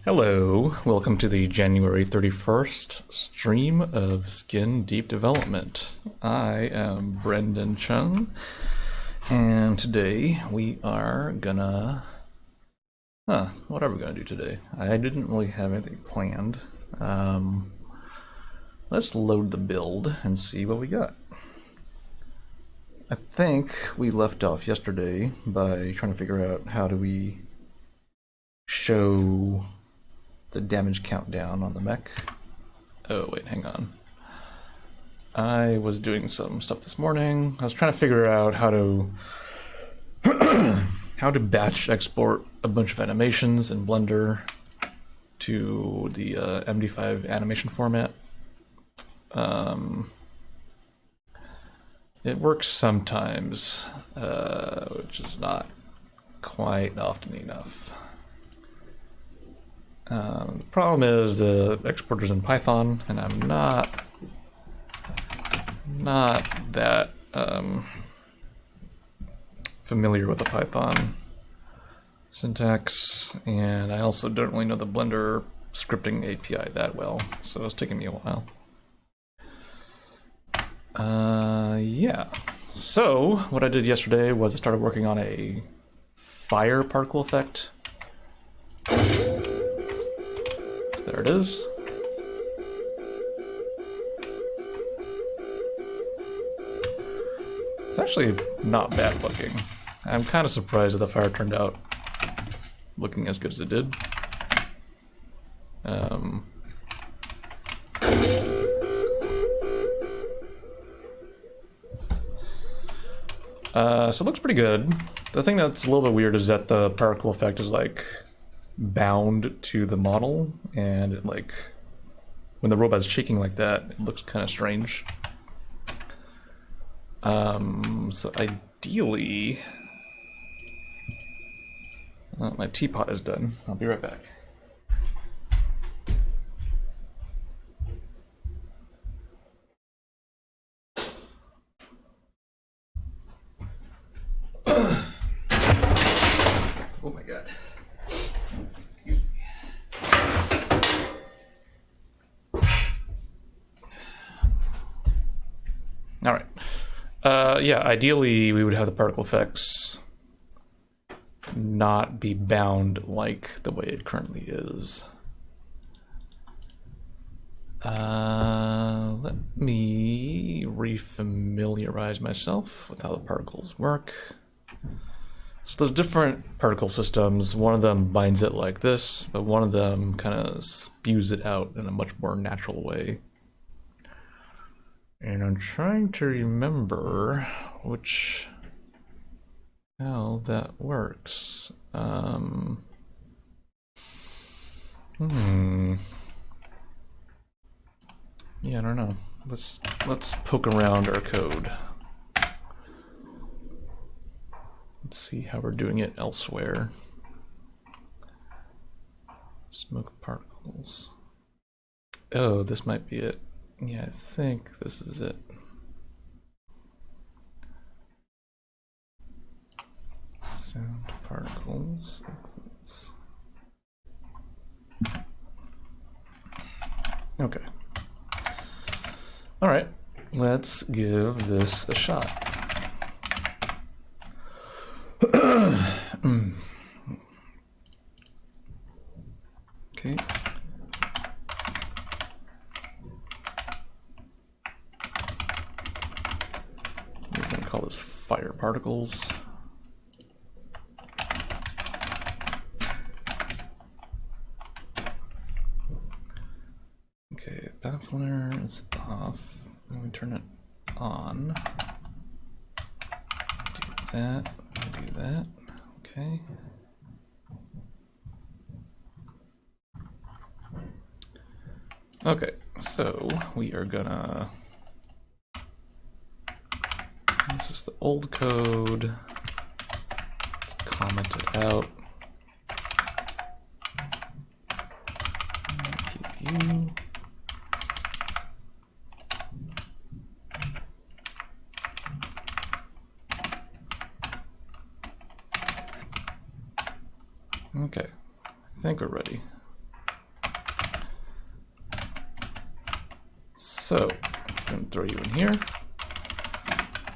Hello, welcome to the January 31st stream of Skin Deep Development. I am Brendan Chung, and today we are gonna... what are we gonna do today? I didn't really have anything planned. Let's load the build and see what we got. I think we left off yesterday by trying to figure out how do we show the damage countdown on the mech. Oh wait, hang on. I was doing some stuff this morning. I was trying to figure out how to how to batch export a bunch of animations in Blender to the MD5 animation format. It works sometimes, which is not quite often enough. The problem is the exporter's in Python, and I'm not that familiar with the Python syntax, and I also don't really know the Blender scripting API that well, so it's taking me a while. Yeah. So what I did yesterday was I started working on a fire particle effect. There it is. It's actually not bad looking. I'm kind of surprised that the fire turned out looking as good as it did. So it looks pretty good. The thing that's a little bit weird is that the particle effect is like bound to the model, and it, like, when the robot's shaking like that, it looks kind of strange. So ideally, my teapot is done. I'll be right back. Oh my god. Excuse me. All right. Yeah, ideally we would have the particle effects not be bound like the way it currently is. Let me refamiliarize myself with how the particles work. So there's different particle systems. One of them binds it like this, but one of them kind of spews it out in a much more natural way. And I'm trying to remember how that works. Yeah, I don't know. Let's poke around our code. Let's see how we're doing it elsewhere. Smoke particles. Oh, this might be it. Yeah, I think this is it. Sound particles equals. Okay. All right, let's give this a shot. Okay. We're going to call this fire particles. Okay, baffler is off. Let me turn it on. Do that. Do that. Okay. Okay, so we are gonna. This is the old code. Let's comment it out. Keep you. Okay, I think we're ready. So I'm going to throw you in here.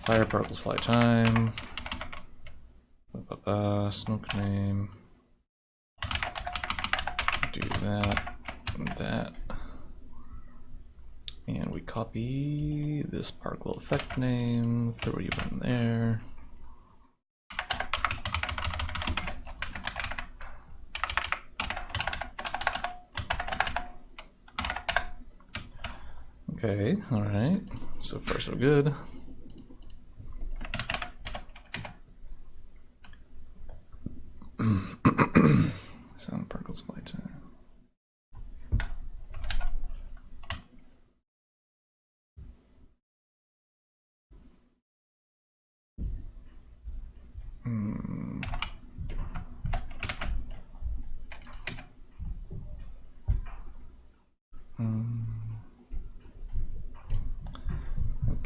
Fire particles fly time. Smoke name. Do that and that. And we copy this particle effect name, throw you in there. Okay, all right. So far, so good. Sound particles fly time.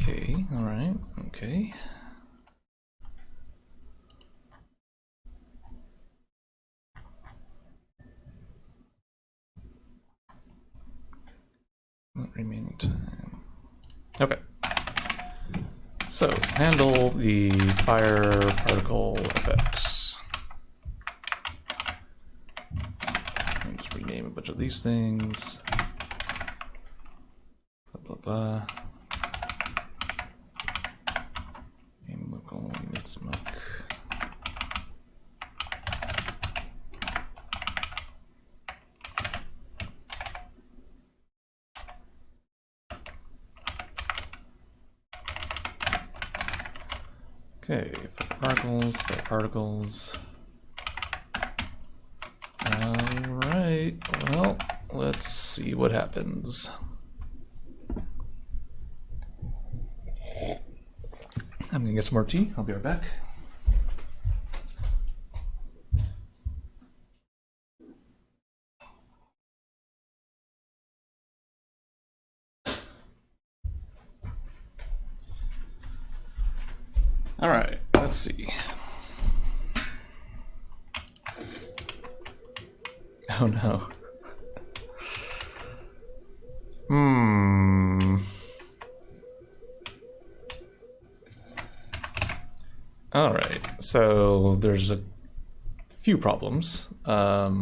Okay, all right, okay. Not remaining time. Okay. So handle the fire particle effects. And just rename a bunch of these things. Blah blah blah. Name local unit smoke. Okay, fire particles. Alright, well, let's see what happens. I'm gonna get some more tea. I'll be right back. All right, let's see. Oh no. All right, so there's a few problems. Yeah.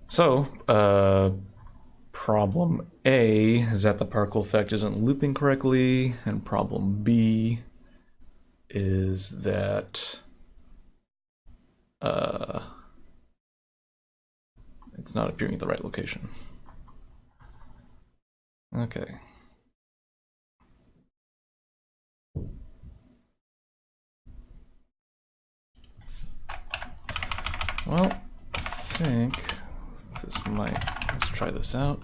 So, problem A is that the particle effect isn't looping correctly, and problem B is that it's not appearing at the right location. Okay. Well, I think this might, let's try this out.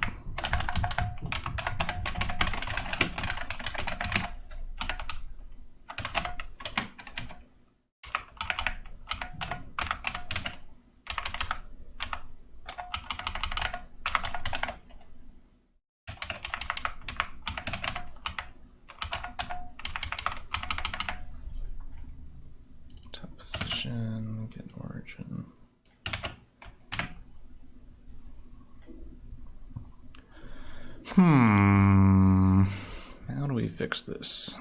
Top position, get origin. How do we fix this?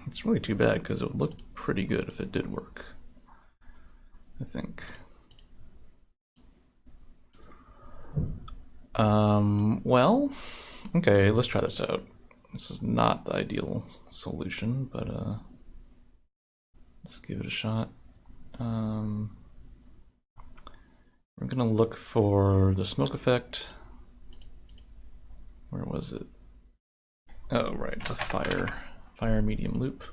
It's really too bad because it would look pretty good if it did work, I think. Well, okay, let's try this out. This is not the ideal solution, but let's give it a shot. We're gonna look for the smoke effect. Where was it? Oh, right, it's a fire medium loop.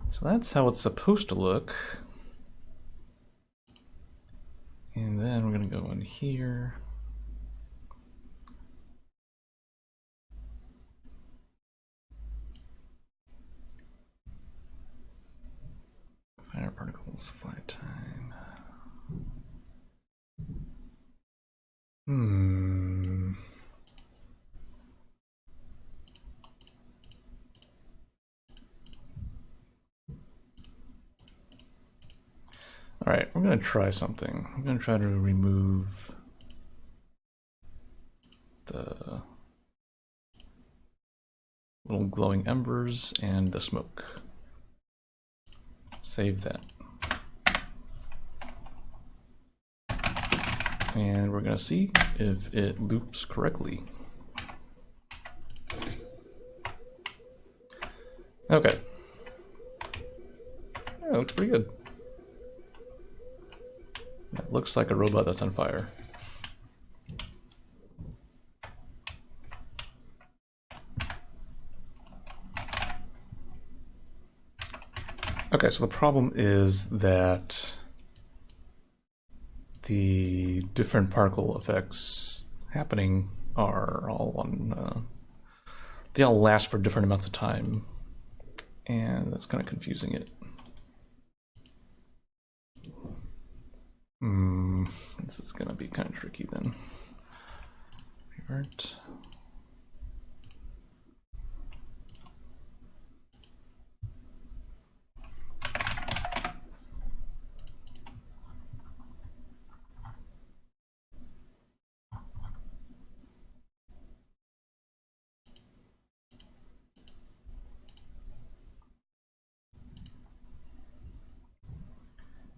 So that's how it's supposed to look. And then we're gonna go in here. particles, flight time. All right, we're gonna try something. I'm gonna try to remove the little glowing embers and the smoke. Save that. And we're gonna see if it loops correctly. Okay. Yeah, it looks pretty good. It looks like a robot that's on fire. Okay, so the problem is that the different particle effects happening are all on, they all last for different amounts of time, and that's kind of confusing it. This is gonna be kind of tricky then. Revert.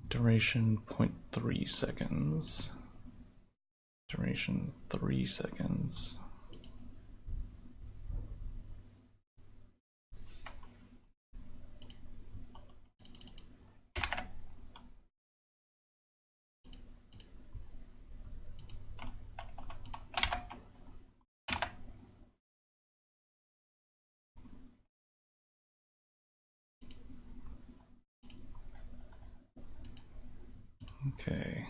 Duration 0.3 seconds. Duration 3 seconds. Okay.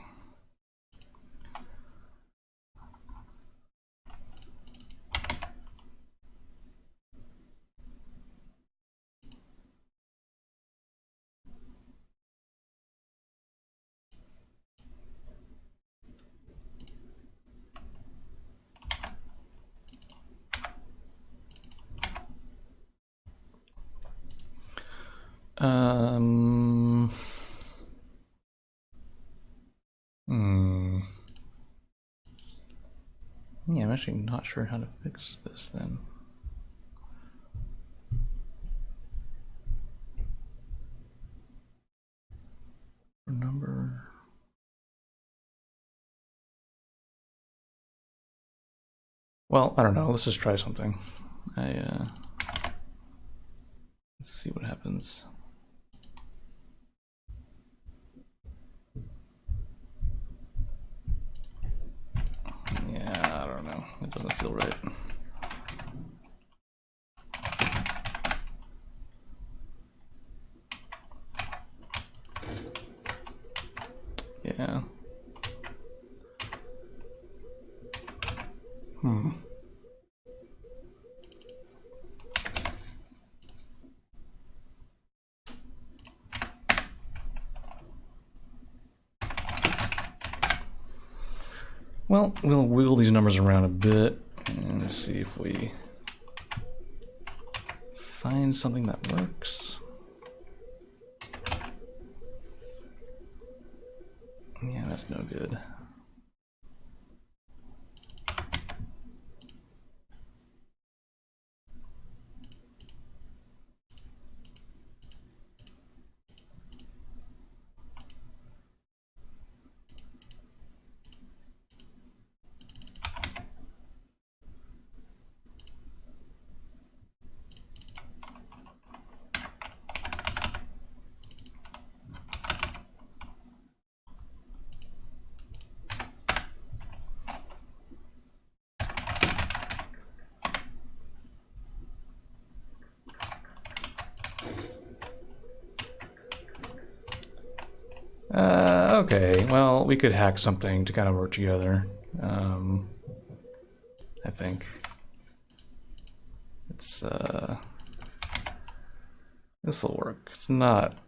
Yeah, I'm actually not sure how to fix this then. Number. Well, I don't know. Let's just try something. Let's see what happens. Yeah, I don't know. It doesn't feel right. Yeah. Well, we'll wiggle these numbers around a bit and see if we find something that works. Yeah, that's no good. Okay, well, we could hack something to kind of work together. I think. It's, this'll work. It's not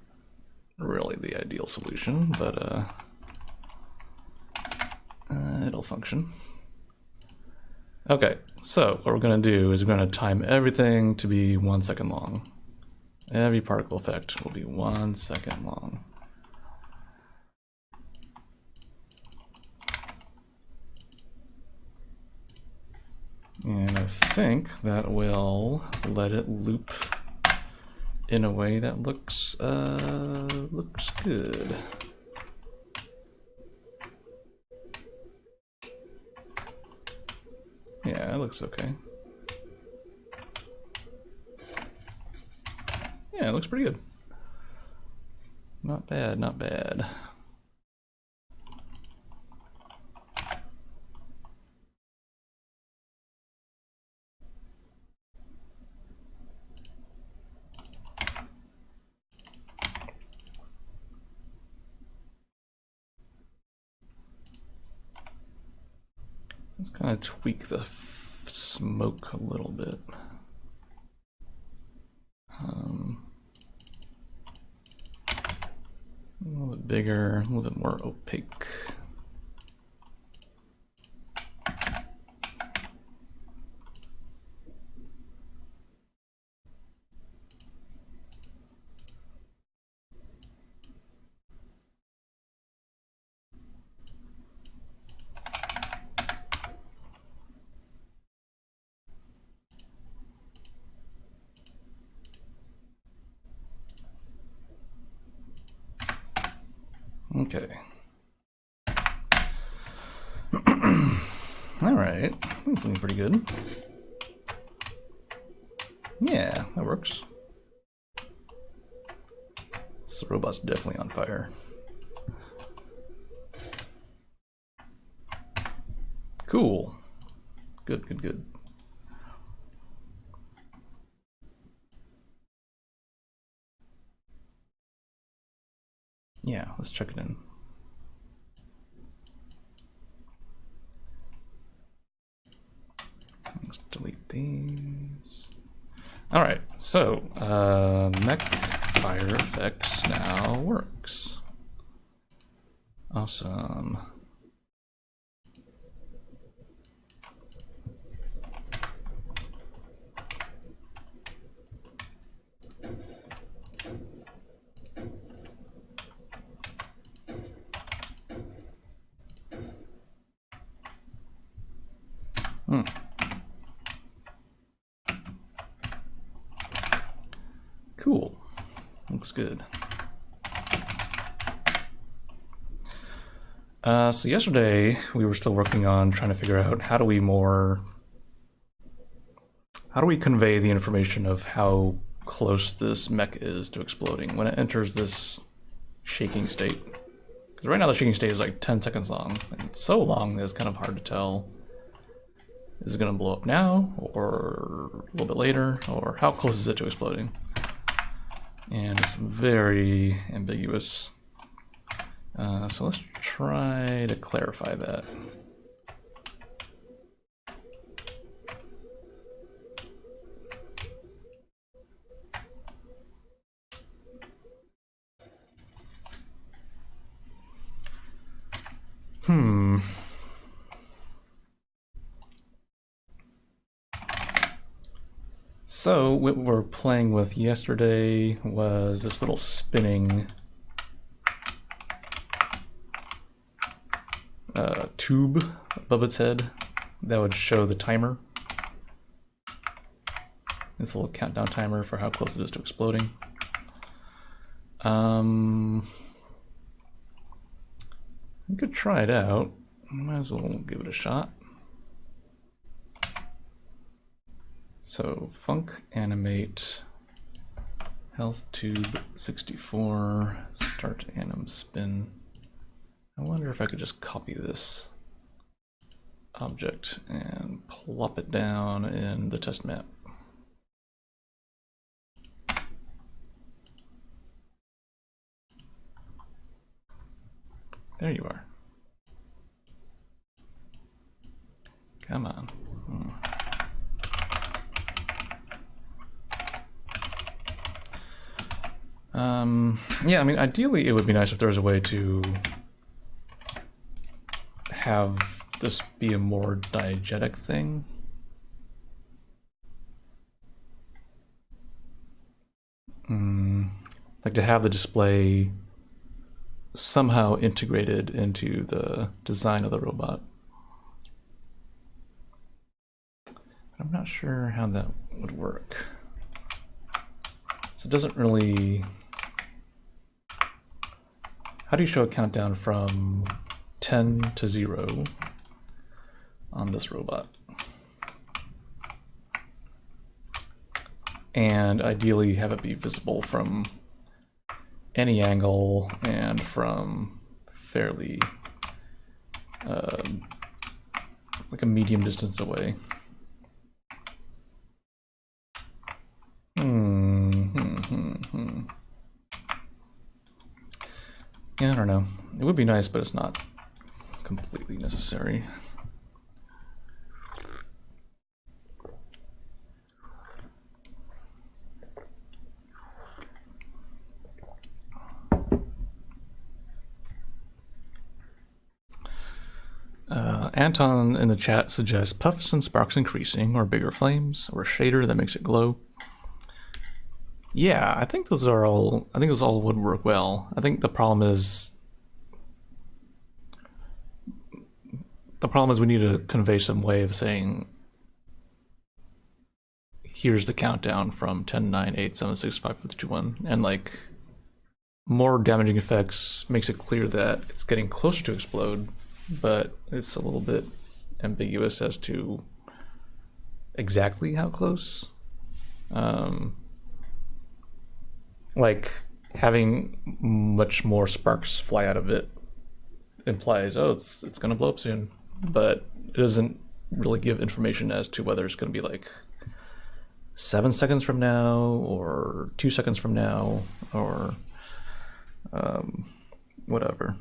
really the ideal solution, but it'll function. Okay, so what we're going to do is we're going to time everything to be 1 second long. Every particle effect will be 1 second long. And I think that will let it loop in a way that looks good. Yeah, it looks okay. Yeah, it looks pretty good. Not bad, not bad. Let's kind of tweak the smoke a little bit. A little bit bigger, a little bit more opaque. Okay. All right, that's looking pretty good. Yeah, that works. This robot's definitely on fire. Cool. Good, good, good. Yeah, let's check it in. Let's delete these. All right, so mech fire effects now works. Awesome. Cool. Looks good. So yesterday we were still working on trying to figure out how do we convey the information of how close this mech is to exploding when it enters this shaking state. Because right now the shaking state is like 10 seconds long, and it's so long that it's kind of hard to tell. Is it going to blow up now, or a little bit later, or how close is it to exploding? And it's very ambiguous. So let's try to clarify that. So what we were playing with yesterday was this little spinning tube above its head that would show the timer. It's a little countdown timer for how close it is to exploding. We could try it out. Might as well give it a shot. So func animate health tube 64 start anim spin. I wonder if I could just copy this object and plop it down in the test map. There you are. Come on. Yeah, I mean, ideally it would be nice if there was a way to have this be a more diegetic thing. Like to have the display somehow integrated into the design of the robot. I'm not sure how that would work. So it doesn't really... How do you show a countdown from 10 to 0 on this robot? And ideally have it be visible from any angle and from fairly like a medium distance away. Yeah, I don't know. It would be nice, but it's not completely necessary. Anton in the chat suggests puffs and sparks increasing, or bigger flames, or a shader that makes it glow. Yeah, I think those all would work well. I think the problem is we need to convey some way of saying, here's the countdown from 10, 9, 8, 7, 6, 5, 4, 3, 2, 1, and like more damaging effects makes it clear that it's getting closer to explode, but it's a little bit ambiguous as to exactly how close. Like having much more sparks fly out of it implies, oh, it's gonna blow up soon, but it doesn't really give information as to whether it's gonna be like 7 seconds from now or 2 seconds from now or whatever.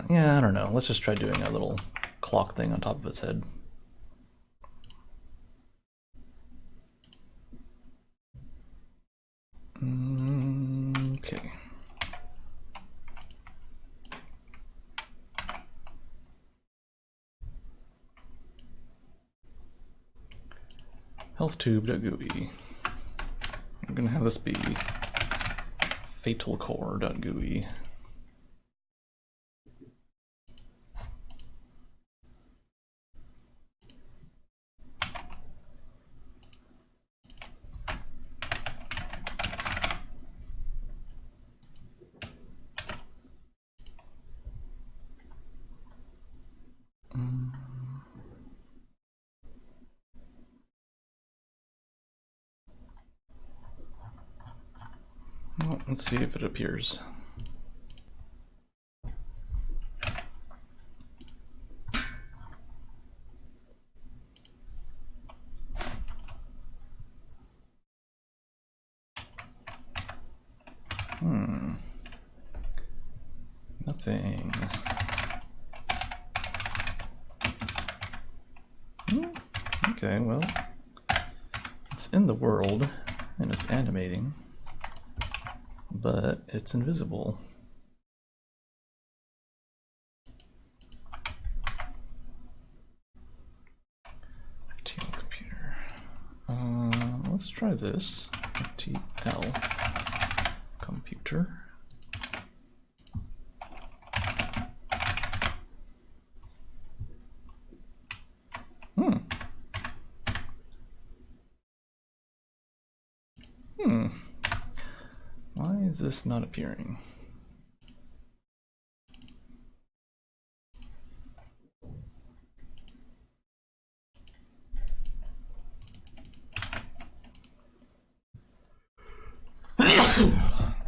Yeah, I don't know. Let's just try doing a little clock thing on top of its head. Okay. HealthTube.gui. I'm gonna have this be fatalcore.gui. Well, let's see if it appears. Nothing. Okay, well, it's in the world and it's animating, but it's invisible. FTL computer. Let's try this. FTL computer. Why is this not appearing?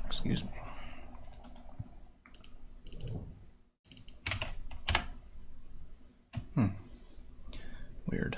Excuse me. Weird.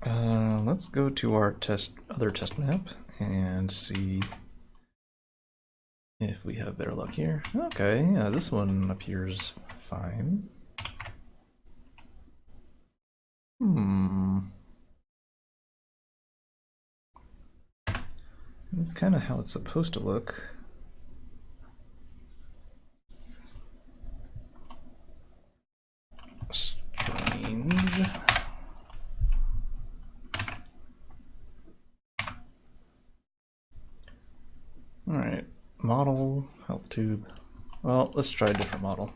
Let's go to our other test map and see if we have better luck here. Okay, yeah, this one appears fine. That's kind of how it's supposed to look. Strange. Alright, model, health tube. Well, let's try a different model.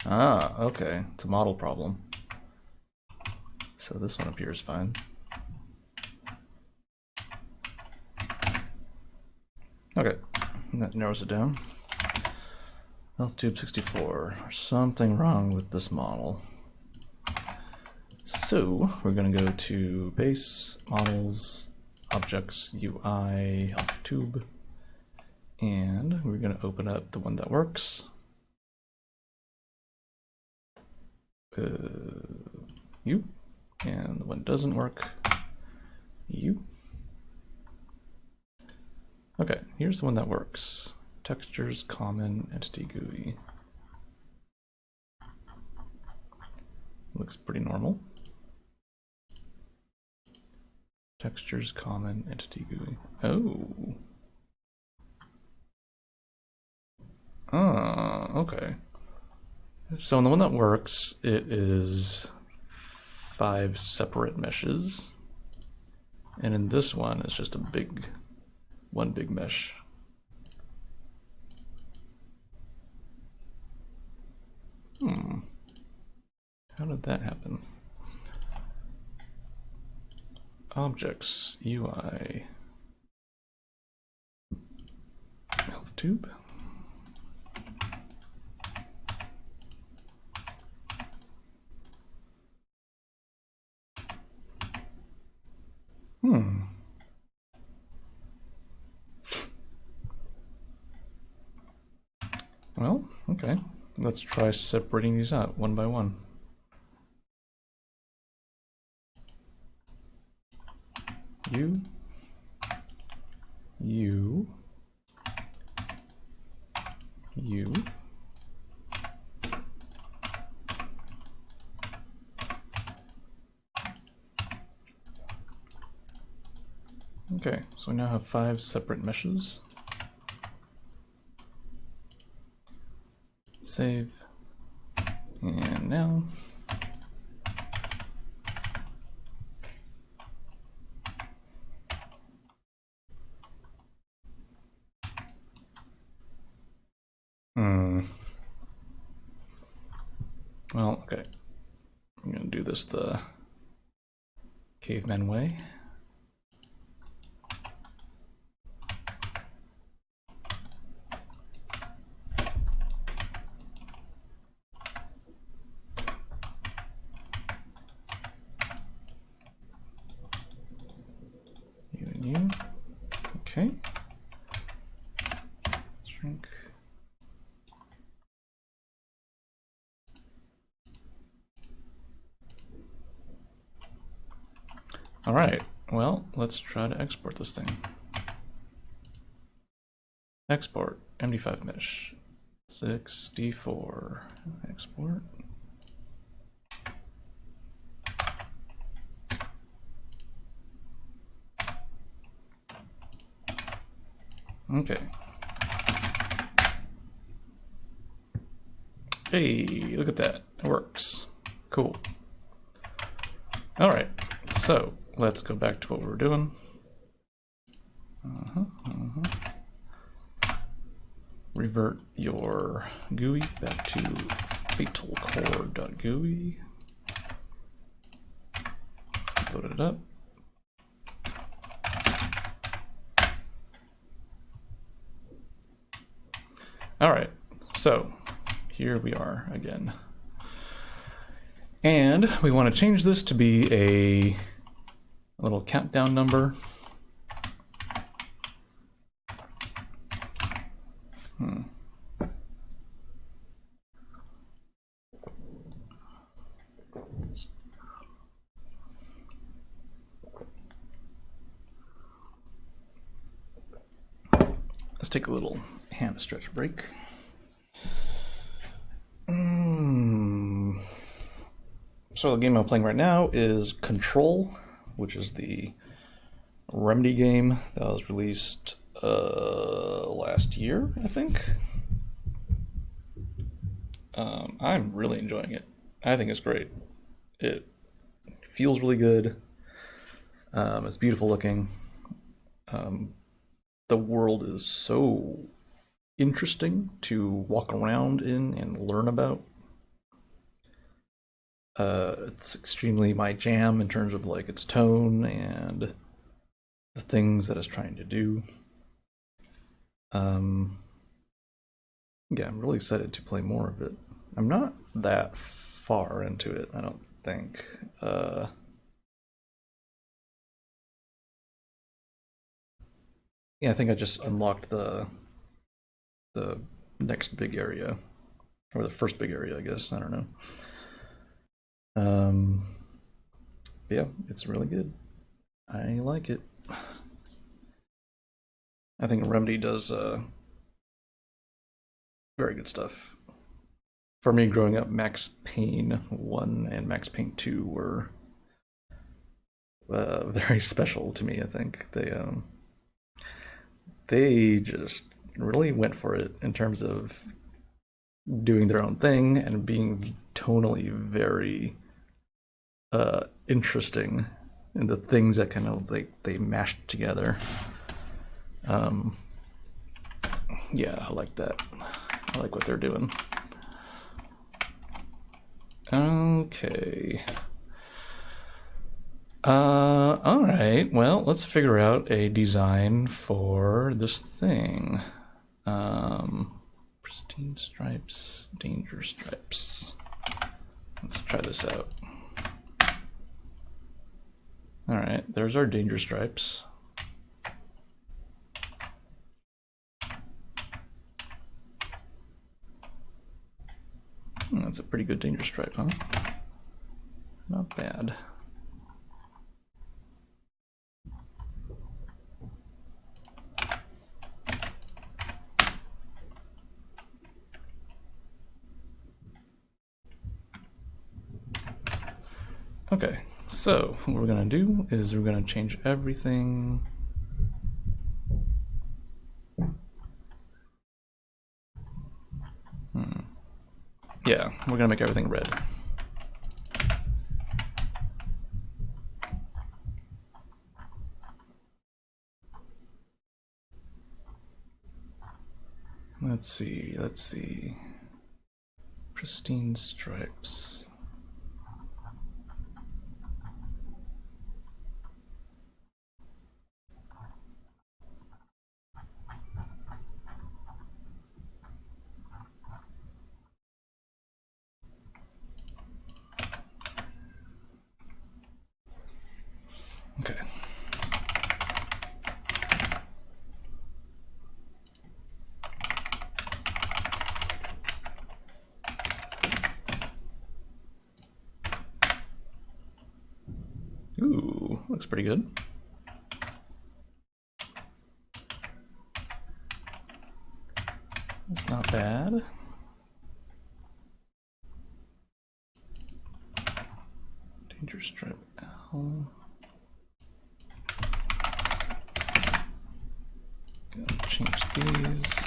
Ah, okay, it's a model problem. So this one appears fine. Okay, that narrows it down. Health tube 64. Something wrong with this model. So we're going to go to base, models, objects, UI, health tube, and we're going to open up the one that works. You, and the one that doesn't work, you. Okay, here's the one that works. Textures, common, entity GUI. Looks pretty normal. Textures, common, entity GUI. Oh. Okay. So in the one that works, it is 5 separate meshes. And in this one, it's just one big mesh. How did that happen? Objects, UI, health tube. Well, okay. Let's try separating these out one by one. You. Okay, so we now have 5 separate meshes. Save. And now. Well, okay. I'm gonna do this the caveman way. You and you. Okay. Shrink. All right, well, let's try to export this thing. Export, MD5 mesh, 64, export. Okay. Hey, look at that, it works. Cool. All right, so let's go back to what we were doing. Revert your GUI back to fatalcore.gui. Let's load it up. All right, so here we are again. And we want to change this to be a little countdown number. Let's take a little hand stretch break. So the game I'm playing right now is Control, which is the Remedy game that was released last year, I think. I'm really enjoying it. I think it's great. It feels really good. It's beautiful looking. The world is so interesting to walk around in and learn about. It's extremely my jam in terms of like its tone and the things that it's trying to do. Yeah, I'm really excited to play more of it. I'm not that far into it, I don't think. Yeah, I think I just unlocked the next big area, or the first big area, I guess. I don't know. Yeah, it's really good. I like it. I think Remedy does very good stuff. For me, growing up, Max Payne 1 and Max Payne 2 were very special to me. I think they just really went for it in terms of doing their own thing and being tonally very interesting in the things that kind of they mashed together. Yeah, I like that. I like what they're doing. Okay. All right. Well, let's figure out a design for this thing. Pristine stripes, danger stripes. Let's try this out. All right, there's our danger stripes. That's a pretty good danger stripe, huh? Not bad. Okay, so what we're gonna do is we're gonna change everything. Yeah, we're gonna make everything red. Let's see. Pristine stripes. Okay. Ooh, looks pretty good. That's not bad. Danger stripe L. Gonna change these.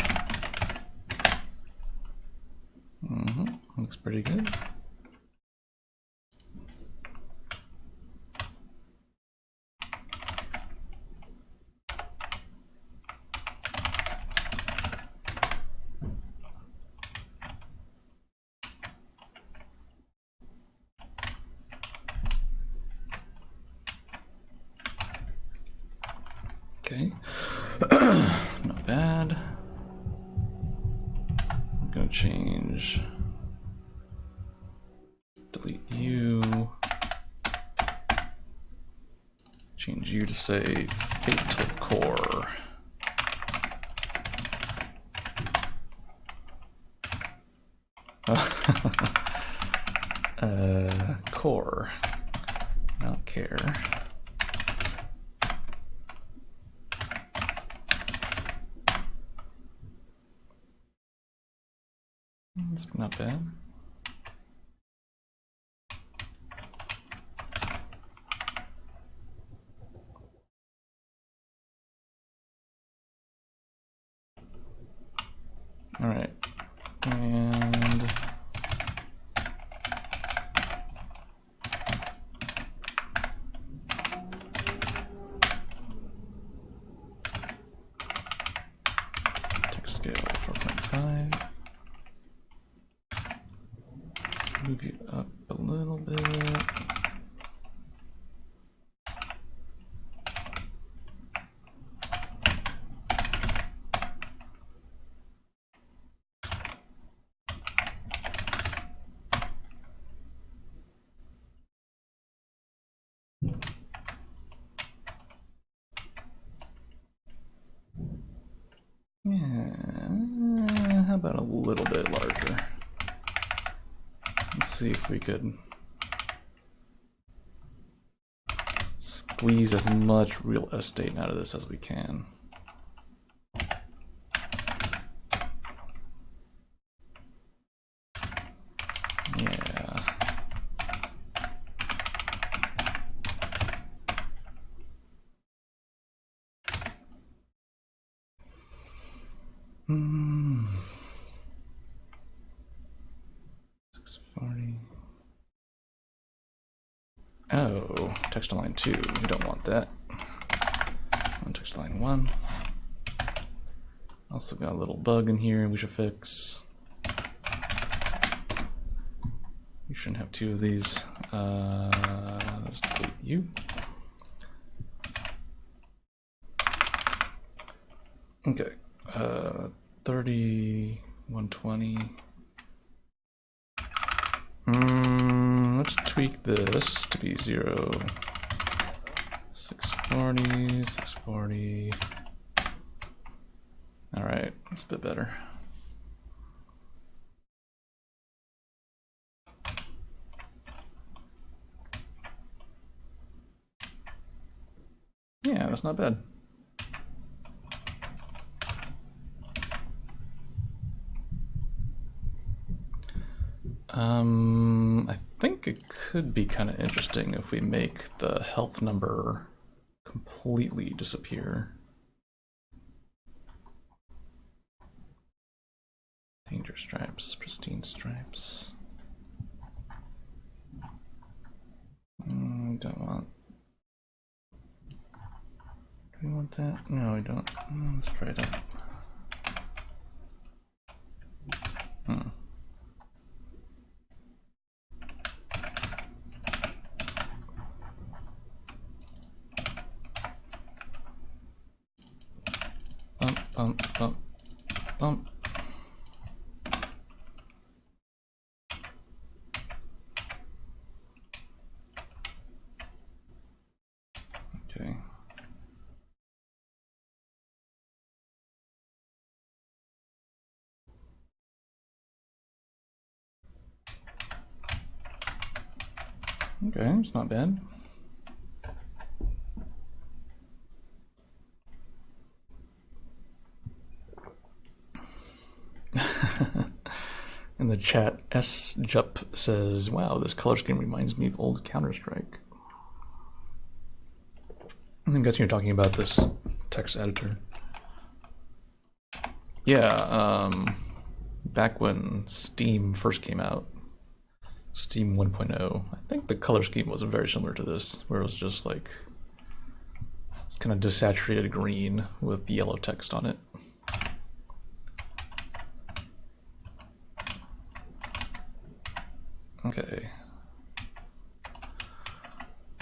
Looks pretty good. Okay, not bad. I'm gonna change, delete you, change you to say fatal core. Core, not care. It's not bad. All right, and text scale 4.5. Let's move you up a little bit. Yeah, how about a little bit larger? Let's see if we could squeeze as much real estate out of this as we can. Yeah. Hmm. 640. Oh, text line 2. We don't want that. On text line 1. Also got a little bug in here we should fix. You shouldn't have 2 of these. Let's delete you. Okay. 30, 120. Let's tweak this to be 0, 640, 640. All right, that's a bit better. Yeah, that's not bad. I think it could be kind of interesting if we make the health number completely disappear. Danger stripes, pristine stripes. Don't want. Do we want that? No, we don't. Let's try that. Bump, bump, bump. Okay. Okay, it's not bad. In the chat, S-Jup says, wow, this color scheme reminds me of old Counter-Strike. I'm guessing you're talking about this text editor. Yeah, back when Steam first came out, Steam 1.0, I think the color scheme was very similar to this, where it was just like, it's kind of desaturated green with yellow text on it. Okay.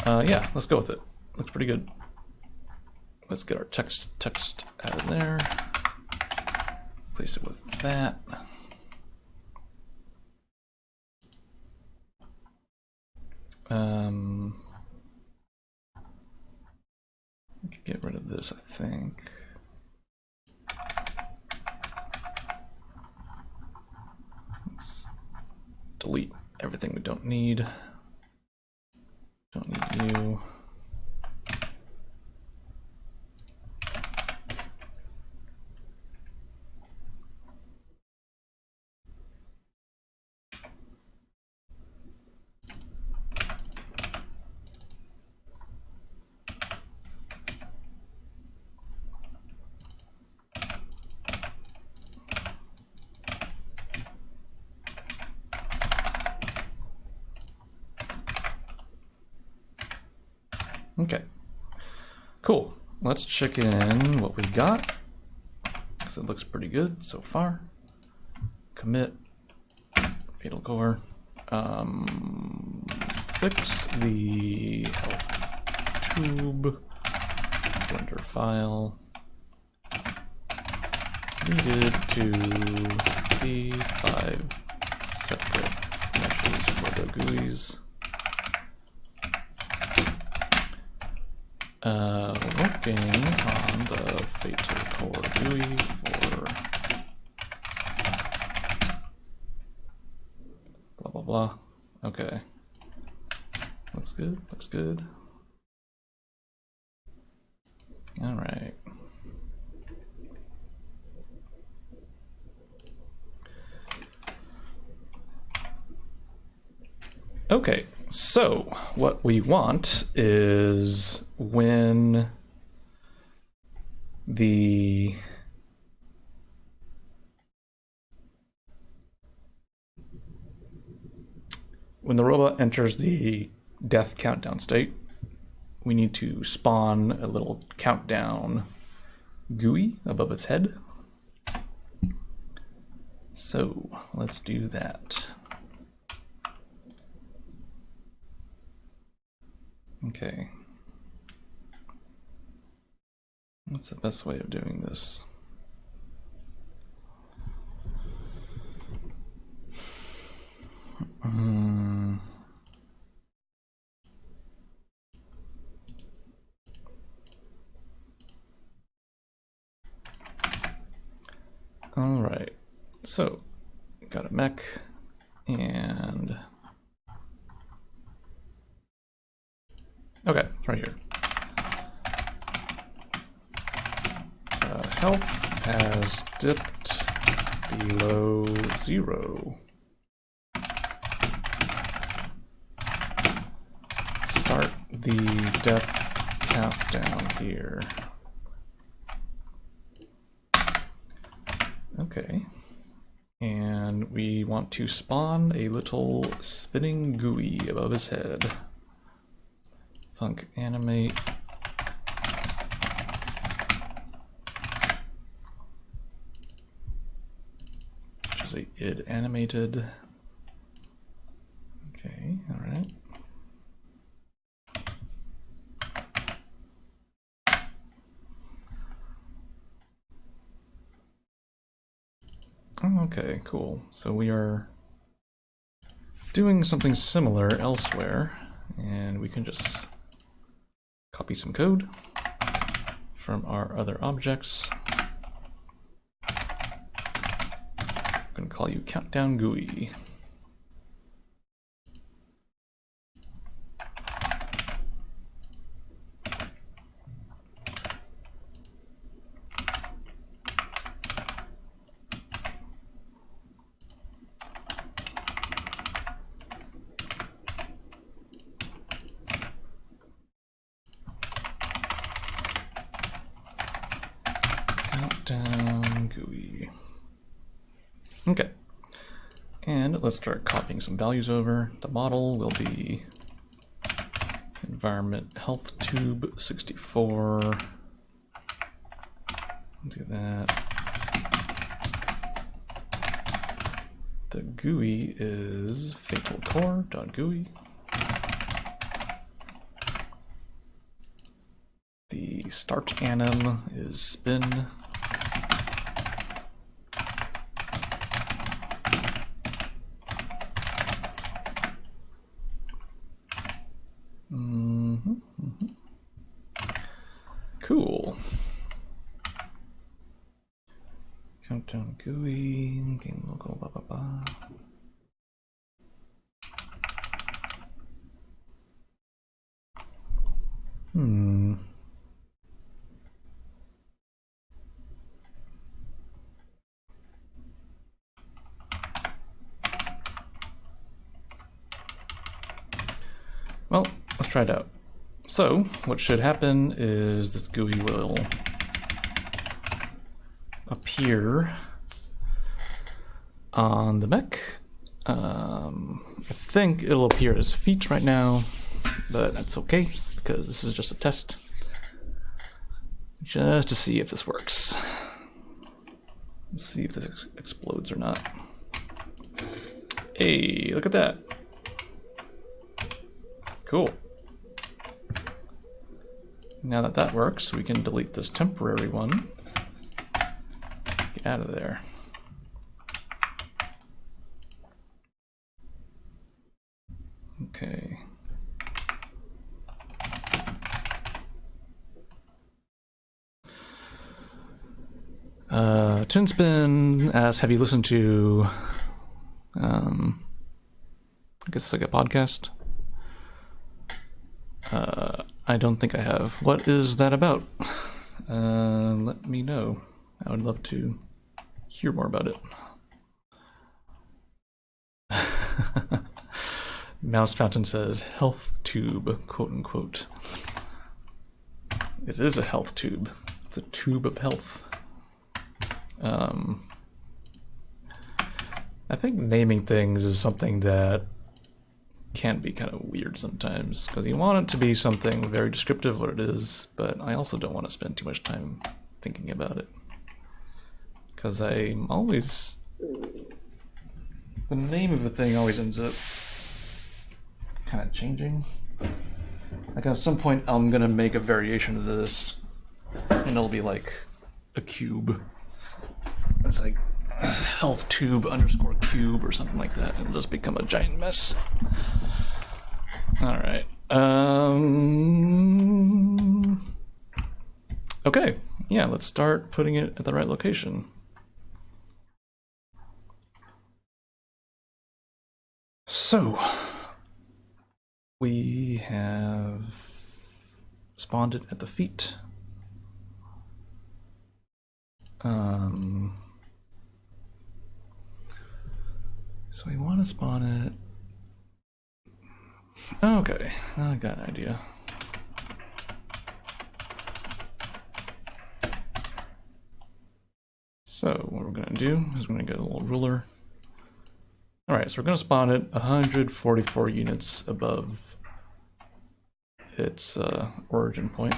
Yeah, let's go with it. Looks pretty good. Let's get our text out of there. Place it with that. We could get rid of this, I think. Let's delete everything we don't need. Don't need you. Okay, cool. Let's check in what we got, because it looks pretty good so far. Commit, fatal core. Fixed the health tube, render file. Needed to be 5 separate meshes for the GUIs. Working on the fatal core GUI for blah blah blah. Okay. Looks good, looks good. All right. Okay, so what we want is when the robot enters the death countdown state, we need to spawn a little countdown GUI above its head. So let's do that. Okay. What's the best way of doing this? All right, so got a mech and okay, right here. Health has dipped below 0. Start the death countdown here. Okay, and we want to spawn a little spinning GUI above his head. Func animate. Which is a id animated. Okay, all right. Okay, cool. So we are doing something similar elsewhere, and we can just copy some code from our other objects. I'm going to call you countdown GUI. Countdown GUI. Okay, and let's start copying some values over. The model will be environment health tube 64. Do that. The GUI is fatal core.gui. The start anim is spin. Cool. Countdown GUI, game local, blah, blah, blah. Well, let's try it out. So, what should happen is this GUI will appear on the mech. I think it'll appear as feet right now, but that's okay. because this is just a test. Just to see if this works. Let's see if this explodes or not. Hey, look at that. Cool. Now that that works, we can delete this temporary one. Get out of there. Okay. Tinspin asks, have you listened to, I guess it's like a podcast? I don't think I have. What is that about? Let me know. I would love to hear more about it. Mouse Fountain says, health tube, quote unquote. It is a health tube. It's a tube of health. I think naming things is something that can be kind of weird sometimes, because you want it to be something very descriptive of what it is, but I also don't want to spend too much time thinking about it. Because I'm always... the name of the thing always ends up kind of changing. Like at some point I'm gonna make a variation of this, and it'll be like a cube. It's like health tube underscore cube or something like that. It'll just become a giant mess. Alright. Okay, yeah, let's start putting it at the right location. So, we have spawned it at the feet. So we want to spawn it. Okay, I got an idea. So what we're going to do is we're going to get a little ruler. Alright, so we're going to spawn it 144 units above its origin point.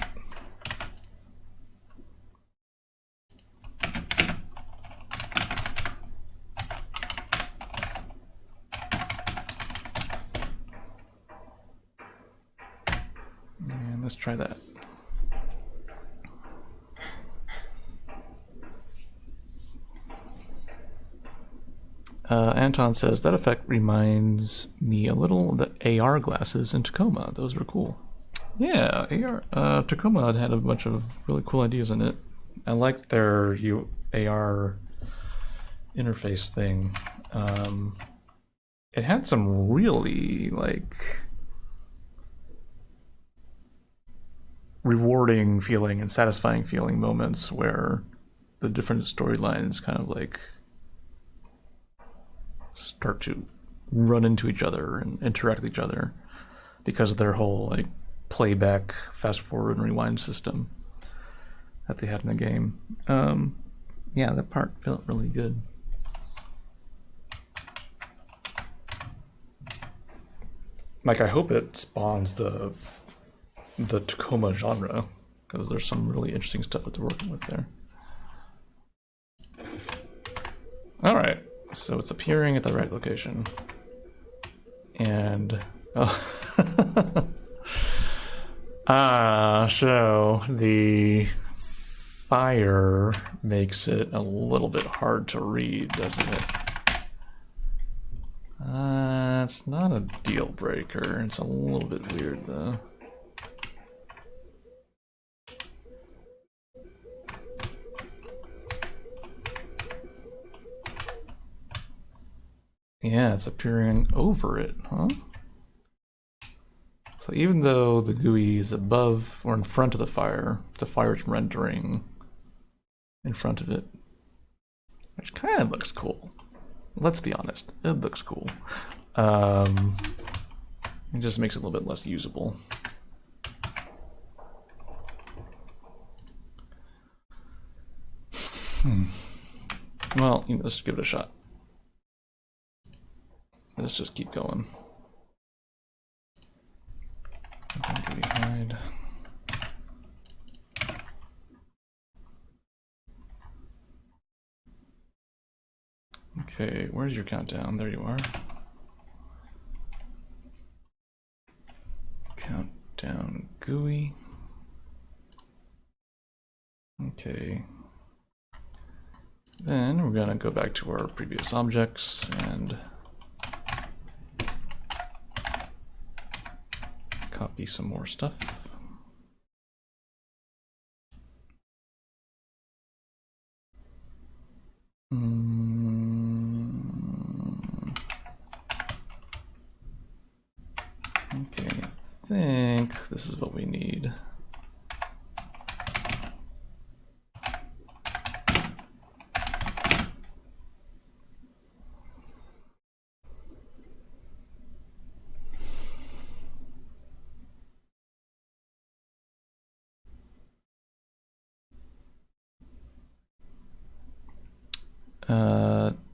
And let's try that. Anton says, that effect reminds me a little of the AR glasses in Tacoma. Those were cool. Yeah, Tacoma had a bunch of really cool ideas in it. I liked their AR interface thing. It had some really, like, rewarding feeling and satisfying feeling moments where the different storylines kind of like start to run into each other and interact with each other because of their whole like playback, fast forward, and rewind system that they had in the game. Yeah, that part felt really good. Like, I hope it spawns the Tacoma genre, because there's some really interesting stuff that they're working with there. Alright, so it's appearing at the right location. And... oh. So the fire makes it a little bit hard to read, doesn't it? It's not a deal breaker. It's a little bit weird, though. Yeah, it's appearing over it, huh? So even though the GUI is above or in front of the fire's rendering in front of it, which kind of looks cool. Let's be honest, it looks cool. It just makes it a little bit less usable. Well, let's just give it a shot. Let's just keep going. Do we hide? outside. Okay, where's your countdown? There you are. Countdown GUI. Okay. Then we're gonna go back to our previous objects and copy some more stuff. Okay, I think this is what we need.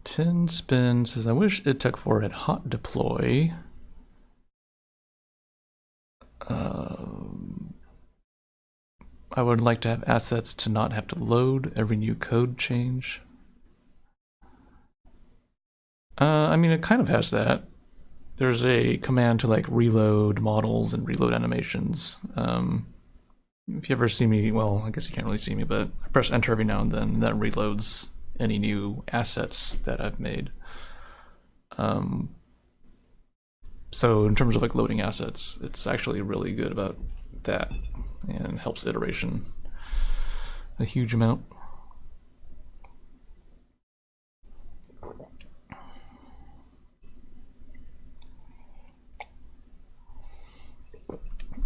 Tin Spin says, I wish idtech4 had hot deploy. I would like to have assets to not have to load every new code change. I mean, it kind of has that. There's a command to like reload models and reload animations. If you ever see me, well, I guess you can't really see me, but I press enter every now and then, and that reloads any new assets that I've made. So in terms of like loading assets, it's actually really good about that and helps iteration a huge amount.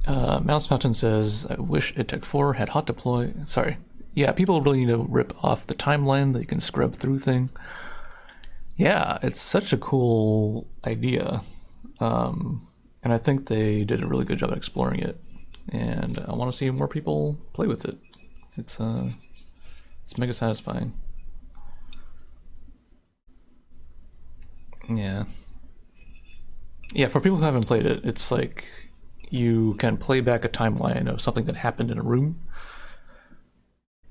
Mouse Mountain says, I wish idtech4 had hot deploy. Sorry. Yeah, people really need to rip off the timeline that you can scrub through thing. Yeah, it's such a cool idea. And I think they did a really good job at exploring it. And I want to see more people play with it. It's mega satisfying. Yeah. Yeah, for people who haven't played it, it's like you can play back a timeline of something that happened in a room.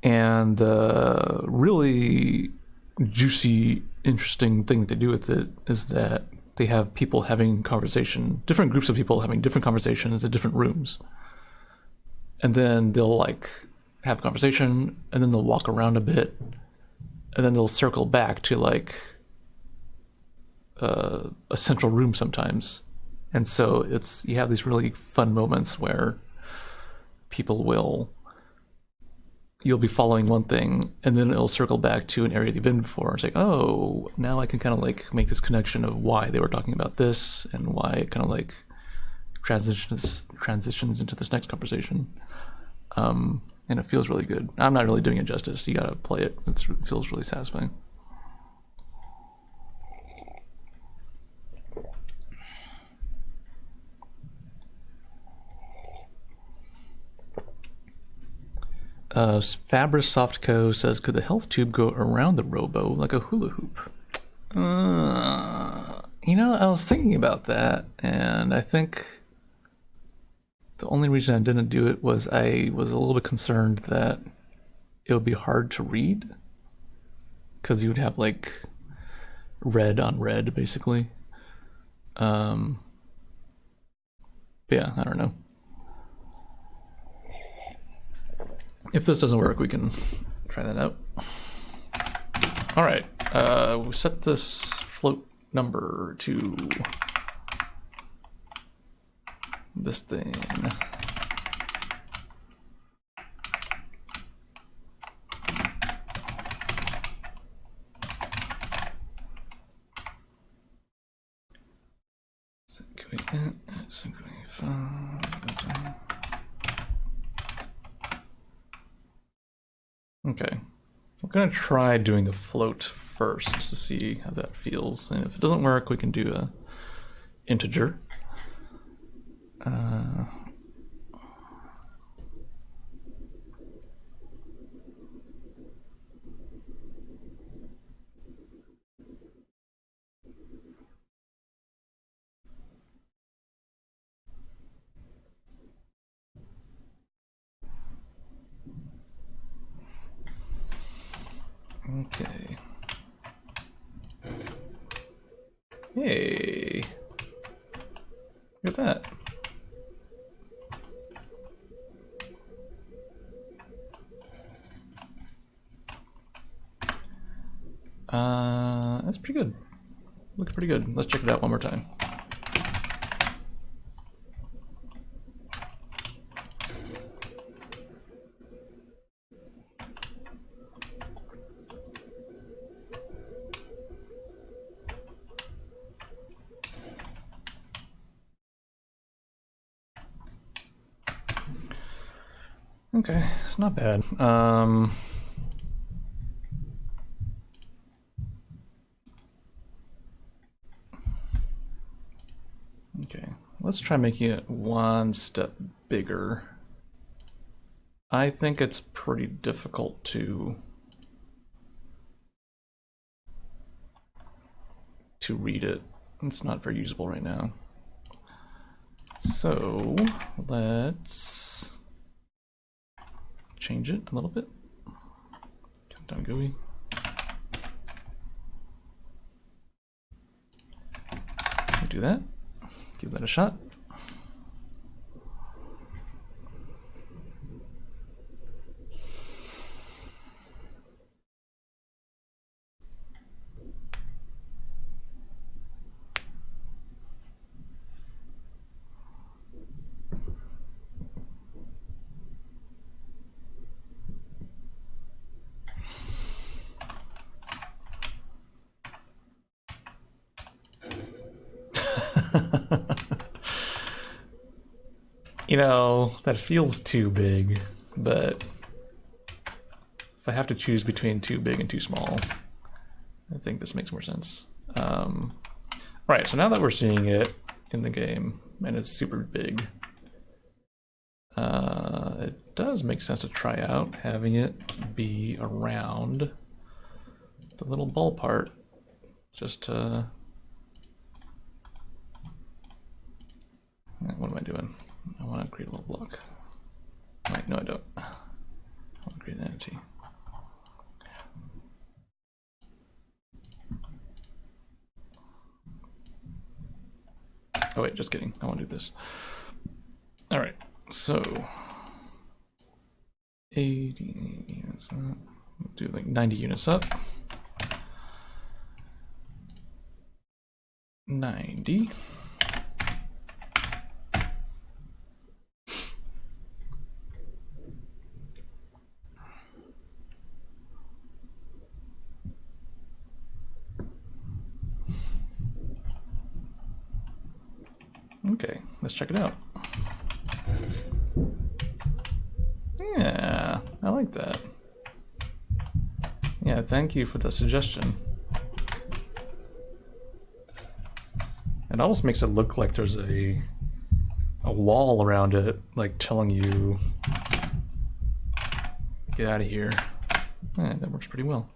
And the really juicy, interesting thing they do with it is that they have people having conversation, different groups of people having different conversations in different rooms. And then they'll like have a conversation, and then they'll walk around a bit, and then they'll circle back to like a central room sometimes. And so it's, you have these really fun moments where people will, you'll be following one thing and then it'll circle back to an area they've been before. It's like, oh, now I can kind of like make this connection of why they were talking about this and why it kind of like transitions into this next conversation. And it feels really good. I'm not really doing it justice. You gotta play it. It feels really satisfying. Fabris Softco says, could the health tube go around the robo like a hula hoop? You know, I was thinking about that, and I think the only reason I didn't do it was I was a little bit concerned that it would be hard to read, because you would have like red on red, basically. Yeah, I don't know. If this doesn't work, we can try that out. All right, we set this float number to this thing. Okay, we're gonna try doing the float first to see how that feels, and if it doesn't work, we can do a integer. Hey, look at that. That's pretty good. Looks pretty good. Let's check it out one more time. Okay, it's not bad. Okay, let's try making it one step bigger. I think it's pretty difficult to read it. It's not very usable right now. So let's change it a little bit. Come down GUI. Do that. Give that a shot. You know, that feels too big, but if I have to choose between too big and too small, I think this makes more sense. Right, so now that we're seeing it in the game, and it's super big, it does make sense to try out having it be around the little ball part, just to... What am I doing? I want to create a little block. Wait, no I don't. I want to create an entity. Oh wait, just kidding. I want to do this. All right, so 80 units. Do like 90 units up. 90. Okay, let's check it out. Yeah, I like that. Yeah, thank you for the suggestion. It almost makes it look like there's a wall around it, like telling you, get out of here. Yeah, that works pretty well.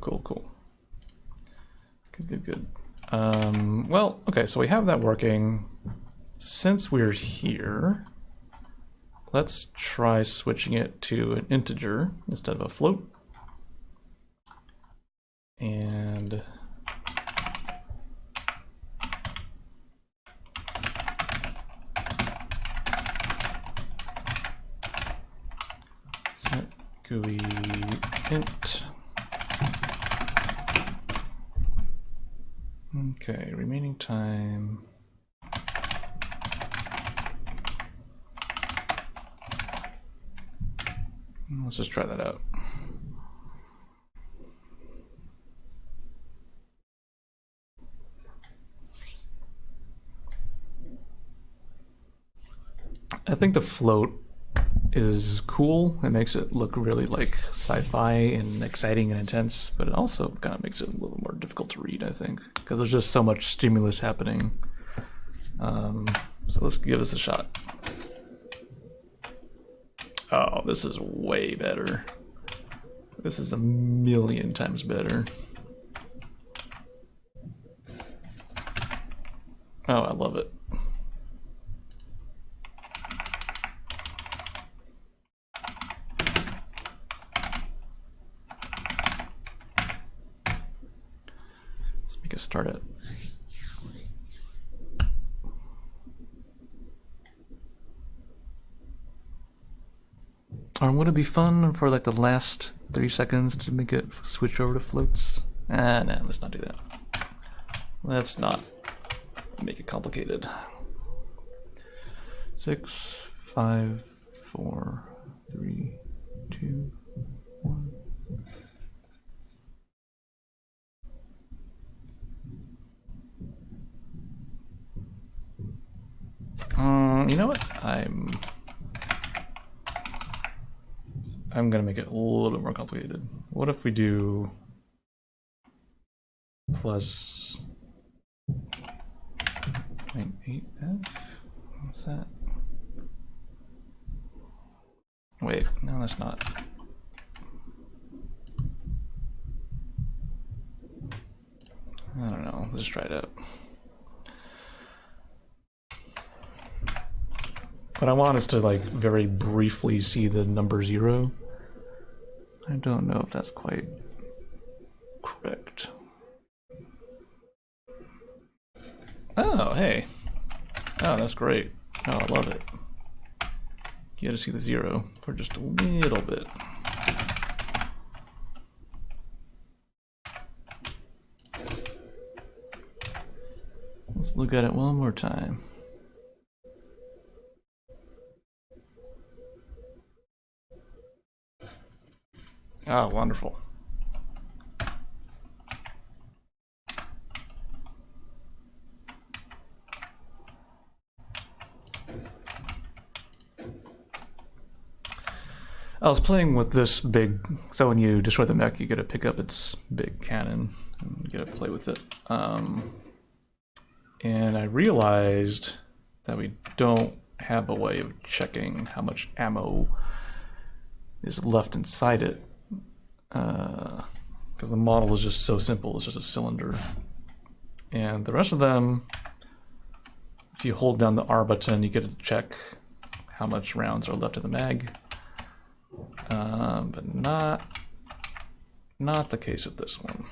Cool. Good. Well, okay, so we have that working. Since we're here, let's try switching it to an integer instead of a float. And set GUI int. Okay, remaining time. Let's just try that out. I think the float is cool. It makes it look really like sci-fi and exciting and intense, but it also kind of makes it a little more difficult to read, I think, because there's just so much stimulus happening. So let's give this a shot. Oh, this is way better. This is a million times better. Oh, I love it. Let's make a start it. Or would it be fun for like the last 30 seconds to make it switch over to floats? No, let's not do that. Let's not make it complicated. 6, 5, 4, 3, 2, 1. You know what? I'm gonna make it a little bit more complicated. What if we do plus 0.8f? What's that? Wait, no, that's not. I don't know. Let's try it out. What I want is to like very briefly see the number 0. I don't know if that's quite correct. Oh, hey. Oh, that's great. Oh, I love it. You get to see the 0 for just a little bit. Let's look at it one more time. Oh, wonderful. I was playing with this big, so when you destroy the mech, you get to pick up its big cannon and you get to play with it. And I realized that we don't have a way of checking how much ammo is left inside it. Because the model is just so simple, it's just a cylinder. And the rest of them, if you hold down the R button, you get to check how much rounds are left in the mag. But not the case with this one.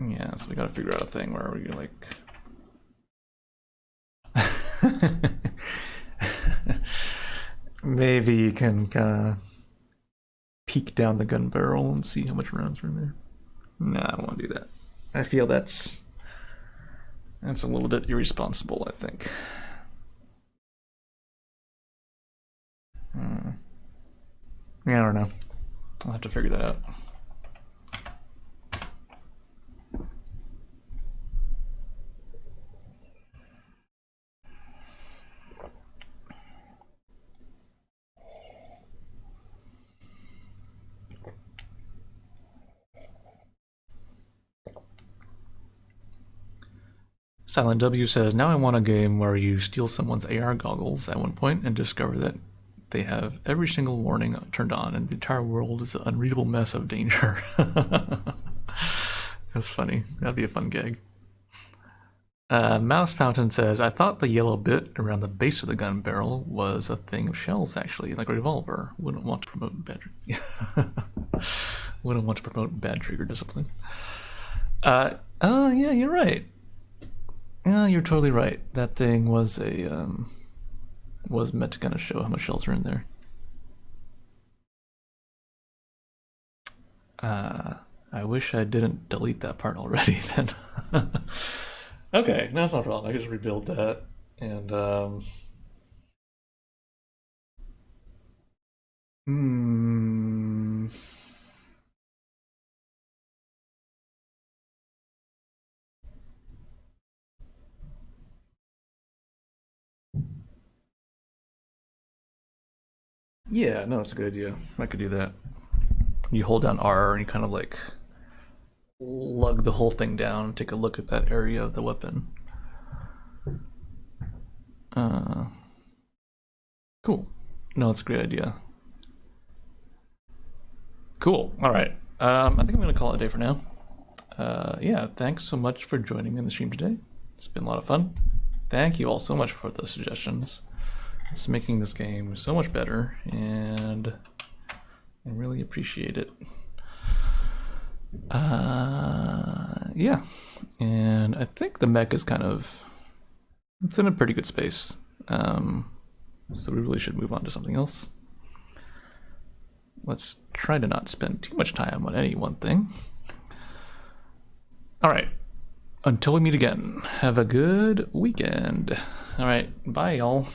Yeah, so we gotta figure out a thing where we like maybe you can kind of peek down the gun barrel and see how much rounds are in there. No, I don't want to do that. I feel that's a little bit irresponsible, I think. Yeah, I don't know. I'll have to figure that out. Silent W says, now I want a game where you steal someone's AR goggles at one point and discover that they have every single warning turned on and the entire world is an unreadable mess of danger. That's funny. That'd be a fun gag. Mouse Fountain says, I thought the yellow bit around the base of the gun barrel was a thing of shells, actually, like a revolver. Wouldn't want to promote bad wouldn't want to promote bad trigger discipline. Oh yeah, you're right. Yeah, you're totally right. That thing was was meant to kind of show how much shells are in there. I wish I didn't delete that part already then. Okay, no, that's not a problem. I can just rebuild that and yeah, no, it's a good idea. I could do that. You hold down R and you kind of like lug the whole thing down and take a look at that area of the weapon. Cool. No, it's a great idea. Cool. All right. I think I'm going to call it a day for now. Yeah, thanks so much for joining me in the stream today. It's been a lot of fun. Thank you all so much for the suggestions. It's making this game so much better, and I really appreciate it. Yeah, and I think the mech is it's in a pretty good space. So we really should move on to something else. Let's try to not spend too much time on any one thing. All right. Until we meet again, have a good weekend. All right. Bye, y'all.